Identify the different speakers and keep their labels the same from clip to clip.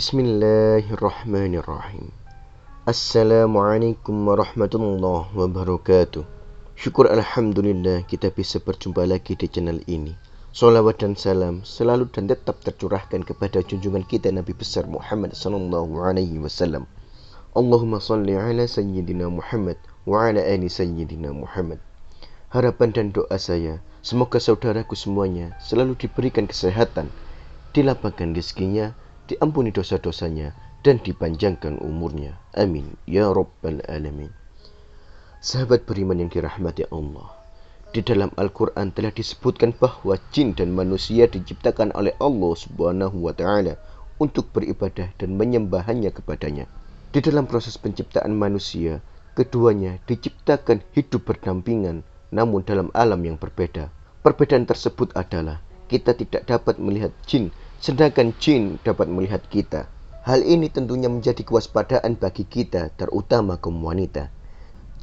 Speaker 1: Bismillahirrahmanirrahim. Assalamualaikum warahmatullahi wabarakatuh. Syukur alhamdulillah kita bisa berjumpa lagi di channel ini. Salawat dan salam selalu dan tetap tercurahkan kepada junjungan kita Nabi besar Muhammad sallallahu alaihi wasallam. Allahumma salli ala sayyidina Muhammad wa ala ali sayyidina Muhammad. Harapan dan doa saya, semoga saudaraku semuanya selalu diberikan kesehatan, dilapangkan rezekinya, diampuni dosa-dosanya, dan dipanjangkan umurnya. Amin ya rabbal alamin. Sahabat beriman yang dirahmati Allah, di dalam Al-Quran telah disebutkan bahwa jin dan manusia diciptakan oleh Allah subhanahu wa ta'ala untuk beribadah dan menyembah hanya kepadanya. Di dalam proses penciptaan manusia, keduanya diciptakan hidup berdampingan, namun dalam alam yang berbeda. Perbedaan tersebut adalah kita tidak dapat melihat jin, sedangkan jin dapat melihat kita. Hal ini tentunya menjadi kewaspadaan bagi kita, terutama kaum wanita.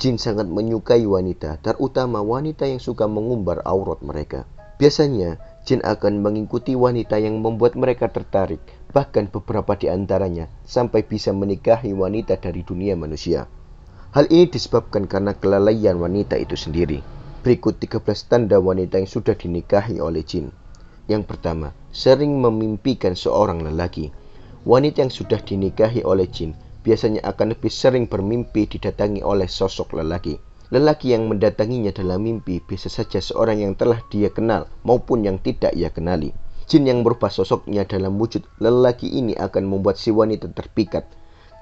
Speaker 1: Jin sangat menyukai wanita, terutama wanita yang suka mengumbar aurat mereka. Biasanya, jin akan mengikuti wanita yang membuat mereka tertarik, bahkan beberapa di antaranya sampai bisa menikahi wanita dari dunia manusia. Hal ini disebabkan karena kelalaian wanita itu sendiri. Berikut 13 tanda wanita yang sudah dinikahi oleh jin. Yang pertama, sering memimpikan seorang lelaki. Wanita yang sudah dinikahi oleh jin biasanya akan lebih sering bermimpi didatangi oleh sosok lelaki. Lelaki yang mendatanginya dalam mimpi bisa saja seorang yang telah dia kenal maupun yang tidak ia kenali. Jin yang berubah sosoknya dalam wujud lelaki ini akan membuat si wanita terpikat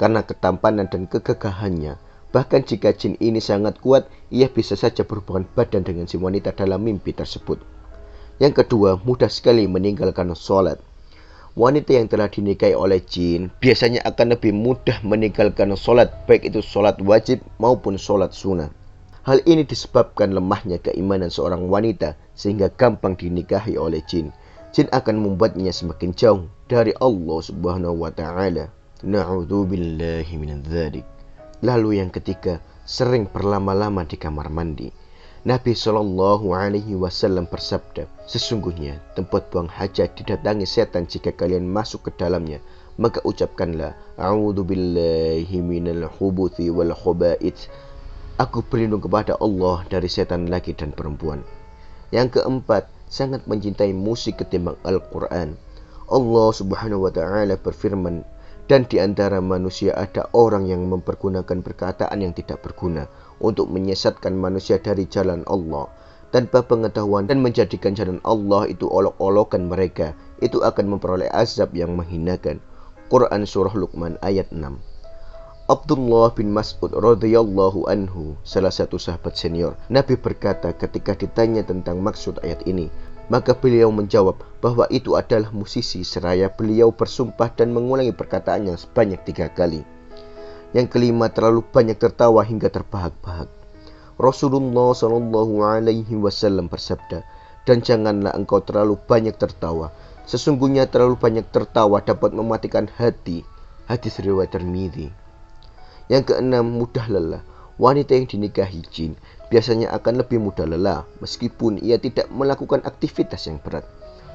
Speaker 1: karena ketampanan dan kegagahannya. Bahkan jika jin ini sangat kuat, ia bisa saja berhubungan badan dengan si wanita dalam mimpi tersebut. Yang kedua, mudah sekali meninggalkan sholat. Wanita yang telah dinikahi oleh jin biasanya akan lebih mudah meninggalkan sholat, baik itu sholat wajib maupun sholat sunnah. Hal ini disebabkan lemahnya keimanan seorang wanita sehingga gampang dinikahi oleh jin. Jin akan membuatnya semakin jauh dari Allah subhanahu wa ta'ala. Na'udzubillahi minadz dzalik. Lalu yang ketiga, sering berlama-lama di kamar mandi. Nabi Shallallahu Alaihi Wasallam bersabda, sesungguhnya tempat buang hajat didatangi setan jika kalian masuk ke dalamnya, maka ucapkanlah, A'udzubillahi minal khubuthi wal khaba'ith. Aku berlindung kepada Allah dari setan laki dan perempuan. Yang keempat, sangat mencintai musik ketimbang Al-Quran. Allah Subhanahu Wa Taala berfirman, dan di antara manusia ada orang yang mempergunakan perkataan yang tidak berguna untuk menyesatkan manusia dari jalan Allah tanpa pengetahuan dan menjadikan jalan Allah itu olok-olokan mereka. Itu akan memperoleh azab yang menghinakan. Quran Surah Luqman ayat 6. Abdullah bin Mas'ud radhiyallahu anhu, salah satu sahabat senior Nabi, berkata ketika ditanya tentang maksud ayat ini, maka beliau menjawab bahwa itu adalah musisi, seraya beliau bersumpah dan mengulangi perkataannya sebanyak 3 kali. Yang kelima, terlalu banyak tertawa hingga terbahak-bahak. Rasulullah Shallallahu Alaihi Wasallam bersabda, dan janganlah engkau terlalu banyak tertawa. Sesungguhnya terlalu banyak tertawa dapat mematikan hati. Hadis riwayat Tirmidzi. Yang keenam, mudah lelah. Wanita yang dinikahi jin biasanya akan lebih mudah lelah meskipun ia tidak melakukan aktivitas yang berat.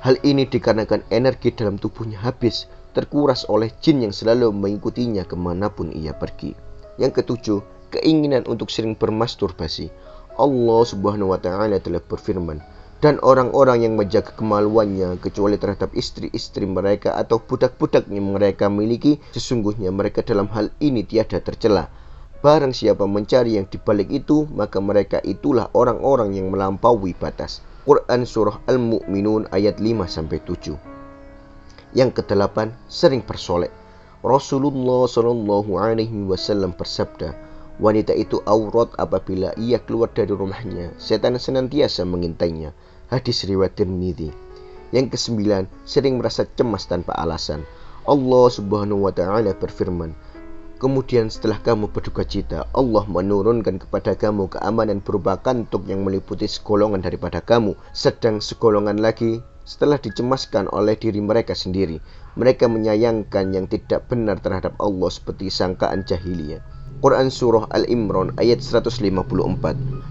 Speaker 1: Hal ini dikarenakan energi dalam tubuhnya habis, terkuras oleh jin yang selalu mengikutinya kemanapun ia pergi. Yang ketujuh, keinginan untuk sering bermasturbasi. Allah Subhanahu wa Ta'ala telah berfirman, dan orang-orang yang menjaga kemaluannya kecuali terhadap istri-istri mereka atau budak-budak yang mereka miliki, sesungguhnya mereka dalam hal ini tiada tercela. Barang siapa mencari yang dibalik itu, maka mereka itulah orang-orang yang melampaui batas. Quran Surah Al-Mu'minun ayat 5-7. Yang kedelapan, sering bersolek. Rasulullah Shallallahu Alaihi Wasallam bersabda, wanita itu aurat apabila ia keluar dari rumahnya, setan senantiasa mengintainya. Hadis riwayat Tirmidzi. Yang kesembilan, sering merasa cemas tanpa alasan. Allah Subhanahu wa Ta'ala berfirman, kemudian setelah kamu berduka cita, Allah menurunkan kepada kamu keamanan berupa kantuk yang meliputi segolongan daripada kamu. Sedang segolongan lagi setelah dicemaskan oleh diri mereka sendiri, mereka menyayangkan yang tidak benar terhadap Allah seperti sangkaan jahiliyah. Quran Surah Al-Imran ayat 154.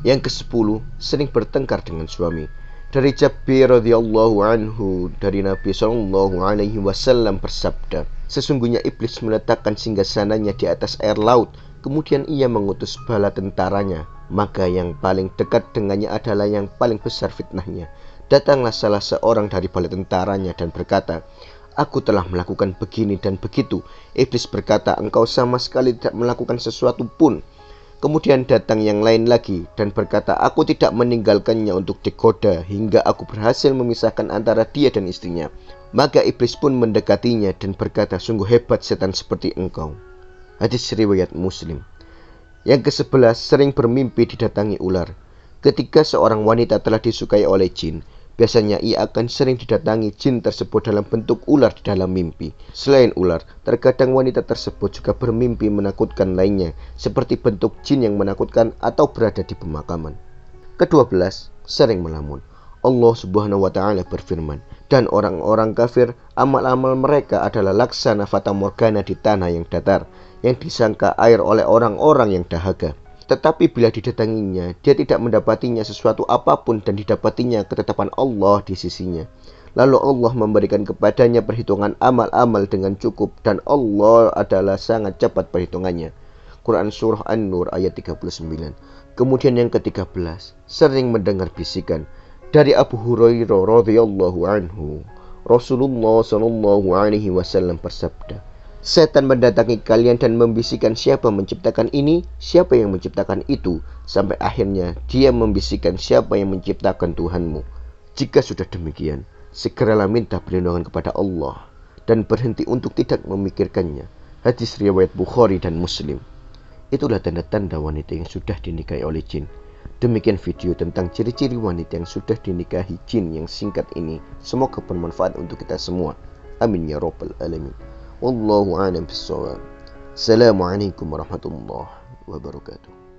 Speaker 1: Yang ke-10, sering bertengkar dengan suami. Dari Jabir radhiyallahu anhu, dari Nabi sallallahu alaihi wasallam bersabda, Sesungguhnya iblis meletakkan singgasananya di atas air laut. Kemudian ia mengutus bala tentaranya. Maka yang paling dekat dengannya adalah yang paling besar fitnahnya. Datanglah salah seorang dari bala tentaranya dan berkata, "Aku telah melakukan begini dan begitu." Iblis berkata, "Engkau sama sekali tidak melakukan sesuatu pun." Kemudian datang yang lain lagi dan berkata, "Aku tidak meninggalkannya untuk digoda hingga aku berhasil memisahkan antara dia dan istrinya." Maka iblis pun mendekatinya dan berkata, "Sungguh hebat setan seperti engkau." Hadis riwayat Muslim. Yang ke-11, sering bermimpi didatangi ular. Ketika seorang wanita telah disukai oleh jin, biasanya ia akan sering didatangi jin tersebut dalam bentuk ular di dalam mimpi. Selain ular, terkadang wanita tersebut juga bermimpi menakutkan lainnya, seperti bentuk jin yang menakutkan atau berada di pemakaman. Ke-12, sering melamun. Allah Subhanahu wa Ta'ala berfirman, "Dan orang-orang kafir, amal-amal mereka adalah laksana fata morgana di tanah yang datar, yang disangka air oleh orang-orang yang dahaga. Tetapi bila didatanginya, dia tidak mendapatinya sesuatu apapun dan didapatinya ketetapan Allah di sisinya. Lalu Allah memberikan kepadanya perhitungan amal-amal dengan cukup dan Allah adalah sangat cepat perhitungannya." Quran Surah An-Nur ayat 39. Kemudian yang ke-13, sering mendengar bisikan. Dari Abu Hurairah radhiyallahu anhu, Rasulullah sallallahu alaihi wasallam bersabda, "Setan mendatangi kalian dan membisikkan siapa menciptakan ini, siapa yang menciptakan itu, sampai akhirnya dia membisikkan siapa yang menciptakan Tuhanmu. Jika sudah demikian, segeralah minta perlindungan kepada Allah dan berhenti untuk tidak memikirkannya." Hadis riwayat Bukhari dan Muslim. Itulah tanda-tanda wanita yang sudah dinikahi oleh jin. Demikian video tentang ciri-ciri wanita yang sudah dinikahi jin yang singkat ini. Semoga bermanfaat untuk kita semua. Amin ya rabbal alamin. Wallahu a'lam bishawab. Assalamualaikum warahmatullahi wabarakatuh.